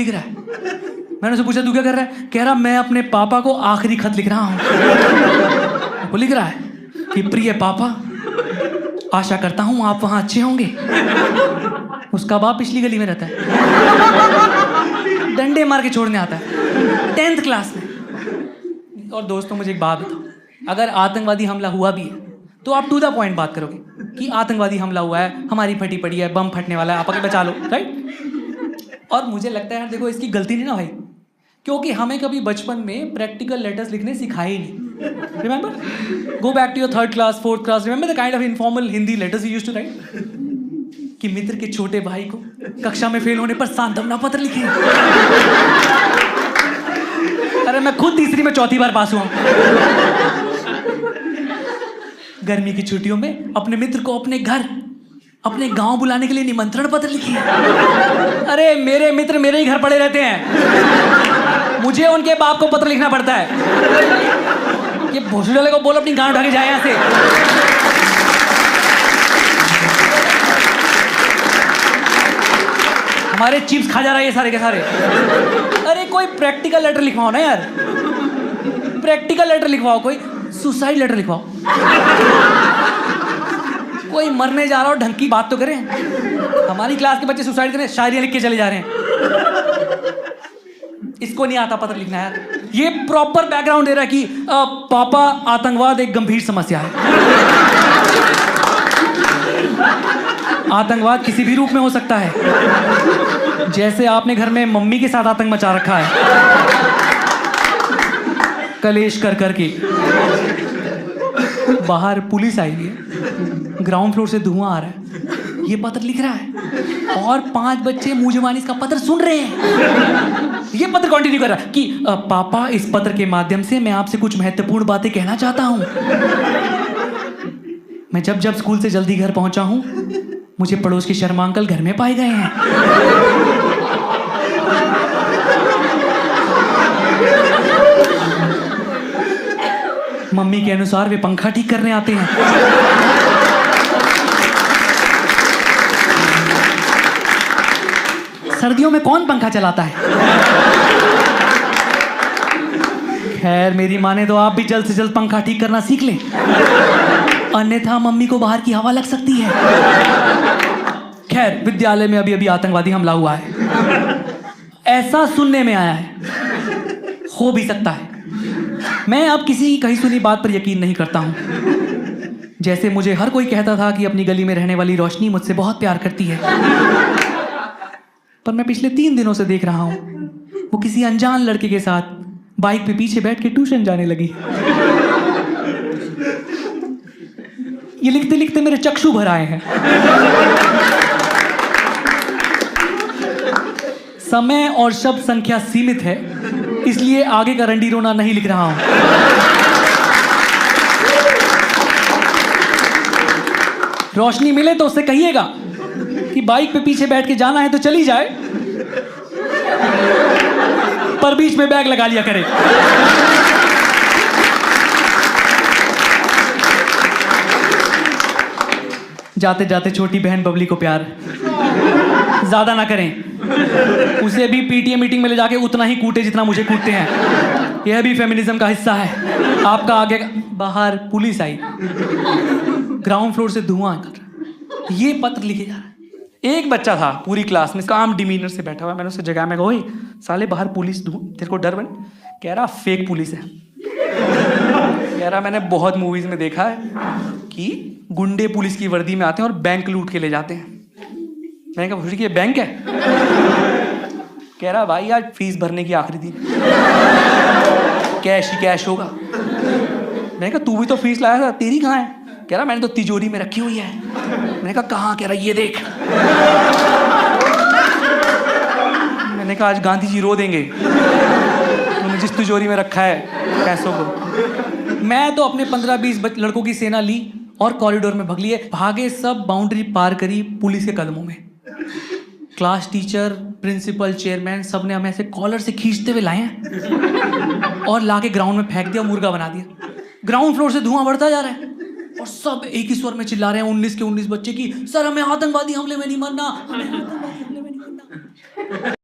लिख रहा है। मैंने उससे पूछा तू क्या कर रहा है? कह रहा मैं अपने पापा को आखिरी खत लिख रहा हूँ। वो लिख रहा है कि प्रिय पापा, आशा करता हूँ आप वहाँ अच्छे होंगे। उसका बाप पिछली गली में रहता है, डंडे मार के छोड़ने आता है 10th क्लास में। और दोस्तों मुझे एक बात बताओ, अगर आतंकवादी हमला हुआ भी है तो आप टू द पॉइंट बात करोगे कि आतंकवादी हमला हुआ है, हमारी फटी पड़ी है, बम फटने वाला है, आप आके बचा लो, राइट? और मुझे लगता है यार देखो इसकी गलती नहीं ना भाई, क्योंकि हमें कभी बचपन में प्रैक्टिकल लेटर्स लिखने सिखाए ही नहीं। Remember, go back to your 3rd class 4th class, remember the kind of informal Hindi letters you used to write, कि मित्र के छोटे भाई को कक्षा में फेल होने पर सांत्वना पत्र लिखे। अरे मैं खुद तीसरी में चौथी बार पास हुआ हूं। गर्मी की छुट्टियों में अपने मित्र को अपने घर, अपने गांव बुलाने के लिए निमंत्रण पत्र लिखे। अरे मेरे मित्र मेरे ही घर पड़े रहते हैं, मुझे उनके बाप को पत्र लिखना पड़ता है। ये भोसड़ी वाले को बोल अपनी गांव उठा के जाए यहां से। हमारे चिप्स खा जा रहा है ये सारे के सारे। अरे कोई प्रैक्टिकल लेटर लिखवाओ ना यार, प्रैक्टिकल लेटर लिखवाओ, कोई सुसाइड लेटर लिखवाओ, कोई मरने जा रहा हो ढंग की बात तो करें। हमारी क्लास के बच्चे सुसाइड करें, शायरियां लिख के चले जा रहे हैं। इसको नहीं आता पत्र लिखना यार। ये प्रॉपर बैकग्राउंड दे रहा है कि पापा आतंकवाद एक गंभीर समस्या है। आतंकवाद किसी भी रूप में हो सकता है, जैसे आपने घर में मम्मी के साथ आतंक मचा रखा है, कलेश कर करके। बाहर पुलिस आई है, ग्राउंड फ्लोर से धुआं आ रहा है, ये पत्र लिख रहा है, और 5 बच्चे मुंह जुबानी इसका पत्र सुन रहे हैं। ये पत्र कंटिन्यू कर रहा है कि पापा इस पत्र के माध्यम से मैं आपसे कुछ महत्वपूर्ण बातें कहना चाहता हूं। मैं जब स्कूल से जल्दी घर पहुंचा हूं, मुझे पड़ोस के शर्मा अंकल घर में पाए गए हैं। मम्मी के अनुसार वे पंखा ठीक करने आते हैं। सर्दियों में कौन पंखा चलाता है? खैर मेरी माने तो आप भी जल्द से जल्द पंखा ठीक करना सीख लें, अन्यथा मम्मी को बाहर की हवा लग सकती है। खैर विद्यालय में अभी आतंकवादी हमला हुआ है, ऐसा सुनने में आया है, हो भी सकता है। मैं अब किसी की कही सुनी बात पर यकीन नहीं करता हूं। जैसे मुझे हर कोई कहता था कि अपनी गली में रहने वाली रोशनी मुझसे बहुत प्यार करती है, पर मैं पिछले 3 दिनों से देख रहा हूं वो किसी अनजान लड़के के साथ बाइक पे पीछे बैठ के ट्यूशन जाने लगी। ये लिखते लिखते मेरे चक्षु भर आए हैं। समय और शब्द संख्या सीमित है, इसलिए आगे का रंडी रोना नहीं लिख रहा हूं। रोशनी मिले तो उससे कहिएगा कि बाइक पे पीछे बैठ के जाना है तो चली जाए, पर बीच में बैग लगा लिया करे। जाते जाते छोटी बहन बबली को प्यार, ज्यादा ना करें, उसे भी पीटीए मीटिंग में ले जाके उतना ही कूटे जितना मुझे कूटते हैं। यह भी फेमिनिज्म का हिस्सा है। आपका आगे बाहर पुलिस आई, ग्राउंड फ्लोर से धुआं कर रहा, ये पत्र लिखे जा रहा है। एक बच्चा था पूरी क्लास में काम डिमीनर से बैठा हुआ, मैंने उससे जगह में कहा साले बाहर पुलिस, तेरे को डर बन? कह रहा फेक पुलिस है। कह रहा मैंने बहुत मूवीज में देखा है कि गुंडे पुलिस की वर्दी में आते हैं और बैंक लूट के ले जाते हैं। मैंने कहा भूरी ये बैंक है? कह रहा भाई आज फीस भरने की आखिरी दिन, कैश ही कैश होगा। मैंने कहा तू भी तो फीस लाया था, तेरी कहाँ है? कह रहा मैंने तो तिजोरी में रखी हुई है। मैंने कहा कहाँ? कह रहा ये देख। मैंने कहा आज गांधी जी रो देंगे, उन्होंने जिस तिजोरी में रखा है पैसों को। मैं तो अपने 15-20 लड़कों की सेना ली और कॉरिडोर में भग लिए, भागे सब, बाउंड्री पार करी पुलिस के कदमों में। क्लास टीचर, प्रिंसिपल, चेयरमैन सब ने हमें ऐसे कॉलर से खींचते हुए लाए हैं और लाके ग्राउंड में फेंक दिया, मुर्गा बना दिया। ग्राउंड फ्लोर से धुआं बढ़ता जा रहा है और सब एक ही स्वर में चिल्ला रहे हैं 19 के 19 बच्चे की, सर हमें आतंकवादी हमले में नहीं मरना, हमें आतंकवादी हमले में नहीं मरना।